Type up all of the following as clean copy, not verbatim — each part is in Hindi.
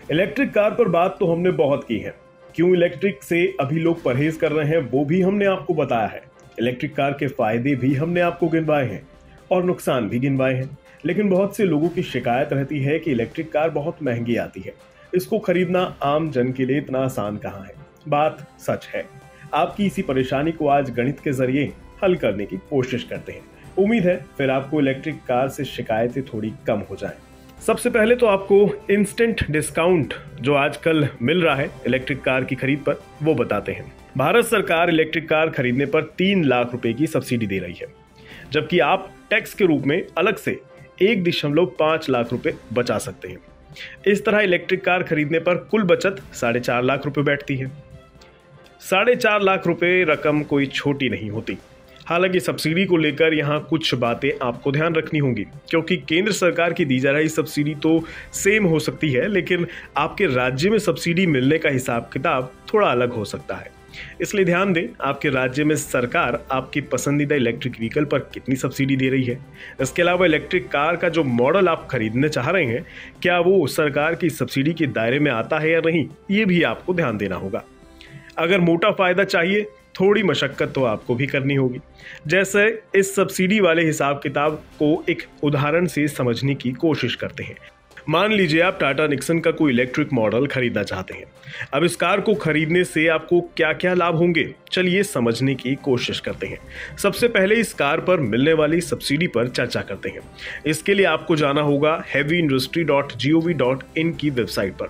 इलेक्ट्रिक कार पर बात तो हमने बहुत की है। क्यों इलेक्ट्रिक से अभी लोग परहेज कर रहे हैं वो भी हमने आपको बताया है। इलेक्ट्रिक कार के फायदे भी हमने आपको गिनवाए हैं और नुकसान भी गिनवाए हैं। लेकिन बहुत से लोगों की शिकायत रहती है कि इलेक्ट्रिक कार बहुत महंगी आती है, इसको खरीदना आम जन के लिए इतना आसान कहाँ है। बात सच है। आपकी इसी परेशानी को आज गणित के जरिए हल करने की कोशिश करते हैं। उम्मीद है फिर आपको इलेक्ट्रिक कार से शिकायतें थोड़ी कम हो जाएं। सबसे पहले तो आपको इंस्टेंट डिस्काउंट जो आजकल मिल रहा है इलेक्ट्रिक कार की खरीद पर वो बताते हैं। भारत सरकार इलेक्ट्रिक कार खरीदने पर 3 लाख रुपए की सब्सिडी दे रही है, जबकि आप टैक्स के रूप में अलग से 1.5 लाख रुपए बचा सकते हैं। इस तरह इलेक्ट्रिक कार खरीदने पर कुल बचत 4.5 लाख रुपए बैठती है। 4.5 लाख रुपए रकम कोई छोटी नहीं होती। हालांकि सब्सिडी को लेकर यहाँ कुछ बातें आपको ध्यान रखनी होंगी, क्योंकि केंद्र सरकार की दी जा रही सब्सिडी तो सेम हो सकती है, लेकिन आपके राज्य में सब्सिडी मिलने का हिसाब किताब थोड़ा अलग हो सकता है। इसलिए ध्यान दें आपके राज्य में सरकार आपकी पसंदीदा इलेक्ट्रिक व्हीकल पर कितनी सब्सिडी दे रही है। इसके अलावा इलेक्ट्रिक कार का जो मॉडल आप खरीदने चाह रहे हैं, क्या वो सरकार की सब्सिडी के दायरे में आता है या नहीं, ये भी आपको ध्यान देना होगा। अगर मोटा फायदा चाहिए, थोड़ी मशक्कत तो आपको भी करनी होगी। जैसे इस सब्सिडी वाले हिसाब किताब को एक उदाहरण से समझने की कोशिश करते हैं। मान लीजिए आप टाटा निक्सन का कोई इलेक्ट्रिक मॉडल खरीदना चाहते हैं। अब इस कार को खरीदने से आपको क्या क्या लाभ होंगे, चलिए समझने की कोशिश करते हैं। सबसे पहले इस कार पर मिलने वाली सब्सिडी पर चर्चा करते हैं। इसके लिए आपको जाना होगा heavyindustry.gov.in की वेबसाइट पर।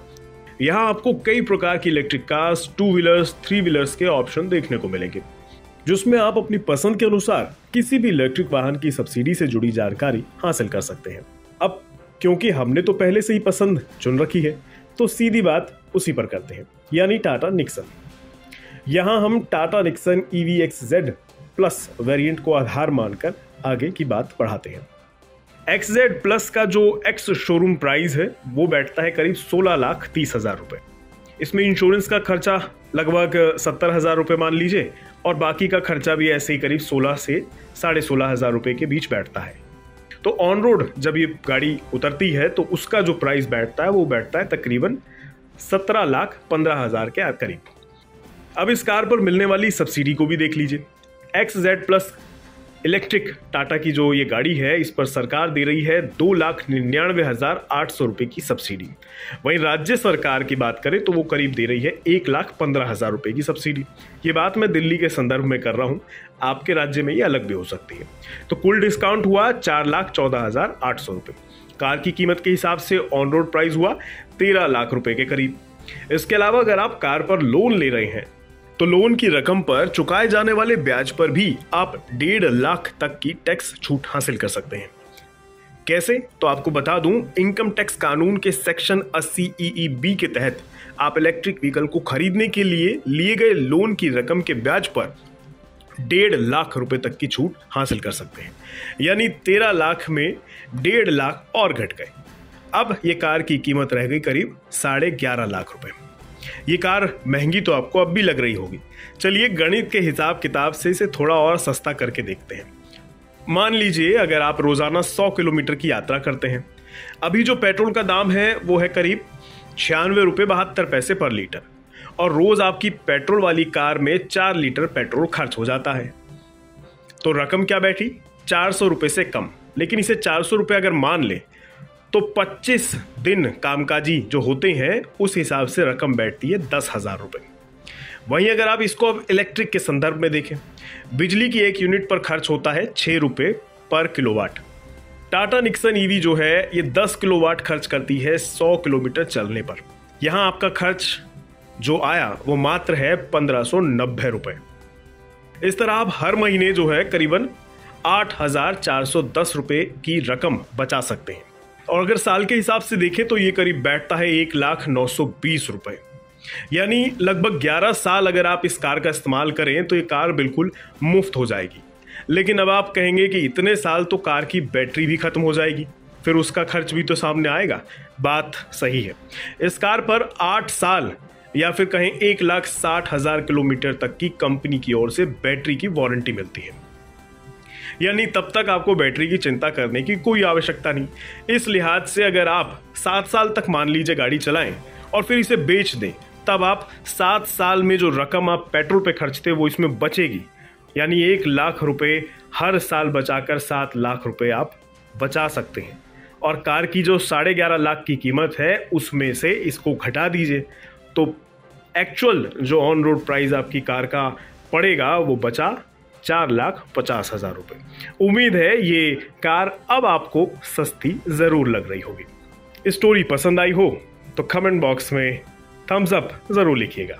यहाँ आपको कई प्रकार की इलेक्ट्रिक कार्स, 2 व्हीलर्स, 3 व्हीलर्स के ऑप्शन देखने को मिलेंगे, जिसमें आप अपनी पसंद के अनुसार किसी भी इलेक्ट्रिक वाहन की सब्सिडी से जुड़ी जानकारी हासिल कर सकते हैं। अब क्योंकि हमने तो पहले से ही पसंद चुन रखी है, तो सीधी बात उसी पर करते हैं, यानी टाटा निक्सन। यहाँ हम Tata Nixon EVXZ plus variant को आधार मानकर आगे की बात बढ़ाते हैं। XZ प्लस का जो एक्स शोरूम प्राइस है वो बैठता है करीब 16,30,000 रुपए। इसमें इंश्योरेंस का खर्चा लगभग 70,000 रुपए मान लीजिए, और बाकी का खर्चा भी ऐसे ही करीब 16 से 16,500 रुपए के बीच बैठता है। तो ऑन रोड जब ये गाड़ी उतरती है तो उसका जो प्राइस बैठता है वो बैठता है तकरीबन 17,15,000 के करीब। अब इस कार पर मिलने वाली सब्सिडी को भी देख लीजिए। XZ प्लस इलेक्ट्रिक टाटा की जो ये गाड़ी है, इस पर सरकार दे रही है 2,99,800 रुपए की सब्सिडी। वहीं राज्य सरकार की बात करें तो वो करीब दे रही है 1,15,000 रुपए की सब्सिडी। ये बात मैं दिल्ली के संदर्भ में कर रहा हूँ, आपके राज्य में ये अलग भी हो सकती है। तो कुल डिस्काउंट हुआ 4,14,800 रुपए। कार की कीमत के हिसाब से ऑन रोड प्राइस हुआ 13 लाख रुपए के करीब। इसके अलावा अगर आप कार पर लोन ले रहे हैं तो लोन की रकम पर चुकाए जाने वाले ब्याज पर भी आप 1.5 लाख तक की टैक्स छूट हासिल कर सकते हैं। कैसे? तो आपको बता दूं, इनकम टैक्स कानून के सेक्शन 80 EEB के तहत आप इलेक्ट्रिक व्हीकल को खरीदने के लिए गए लोन की रकम के ब्याज पर 1.5 लाख रुपए तक की छूट हासिल कर सकते हैं। यानी 13 लाख में 1.5 लाख और घट गए। अब ये कार की कीमत रह गई करीब 11.5 लाख रुपए। ये कार महंगी तो आपको अब भी लग रही होगी। चलिए गणित के हिसाब किताब से इसे थोड़ा और सस्ता करके देखते हैं। मान लीजिए अगर आप रोजाना 100 किलोमीटर की यात्रा करते हैं, अभी जो पेट्रोल का दाम है वो है करीब 96 रुपये 72 पैसे पर लीटर, और रोज आपकी पेट्रोल वाली कार में 4 लीटर पेट्रोल खर्च हो जाता है। तो रकम क्या बैठी? 400 रुपये से कम। लेकिन इसे 400 रुपये अगर मान ले तो 25 दिन कामकाजी जो होते हैं उस हिसाब से रकम बैठती है 10,000 रुपये। वहीं अगर आप इसको अब इलेक्ट्रिक के संदर्भ में देखें, बिजली की 1 यूनिट पर खर्च होता है 6 रुपये पर किलोवाट। टाटा निक्सन ईवी जो है ये 10 किलोवाट खर्च करती है 100 किलोमीटर चलने पर। यहाँ आपका खर्च जो आया वो मात्र है 1,590 रुपये। इस तरह आप हर महीने जो है करीबन 8,410 रुपये की रकम बचा सकते हैं। और अगर साल के हिसाब से देखें तो ये करीब बैठता है 1,920 रुपये। यानी लगभग 11 साल अगर आप इस कार का इस्तेमाल करें तो ये कार बिल्कुल मुफ्त हो जाएगी। लेकिन अब आप कहेंगे कि इतने साल तो कार की बैटरी भी खत्म हो जाएगी, फिर उसका खर्च भी तो सामने आएगा। बात सही है। इस कार पर 8 साल या फिर कहें 1,60,000 किलोमीटर तक की कंपनी की ओर से बैटरी की वारंटी मिलती है। यानी तब तक आपको बैटरी की चिंता करने की कोई आवश्यकता नहीं। इस लिहाज से अगर आप 7 साल तक मान लीजिए गाड़ी चलाएं और फिर इसे बेच दें, तब आप 7 साल में जो रकम आप पेट्रोल पे खर्चते वो इसमें बचेगी। यानी 1 लाख रुपए हर साल बचाकर 7 लाख रुपए आप बचा सकते हैं। और कार की जो 11.5 लाख की कीमत है उसमें से इसको घटा दीजिए, तो एक्चुअल जो ऑन रोड प्राइस आपकी कार का पड़ेगा वो बचा 4,50,000 रुपये। उम्मीद है ये कार अब आपको सस्ती ज़रूर लग रही होगी। स्टोरी पसंद आई हो तो कमेंट बॉक्स में थम्स अप ज़रूर लिखिएगा।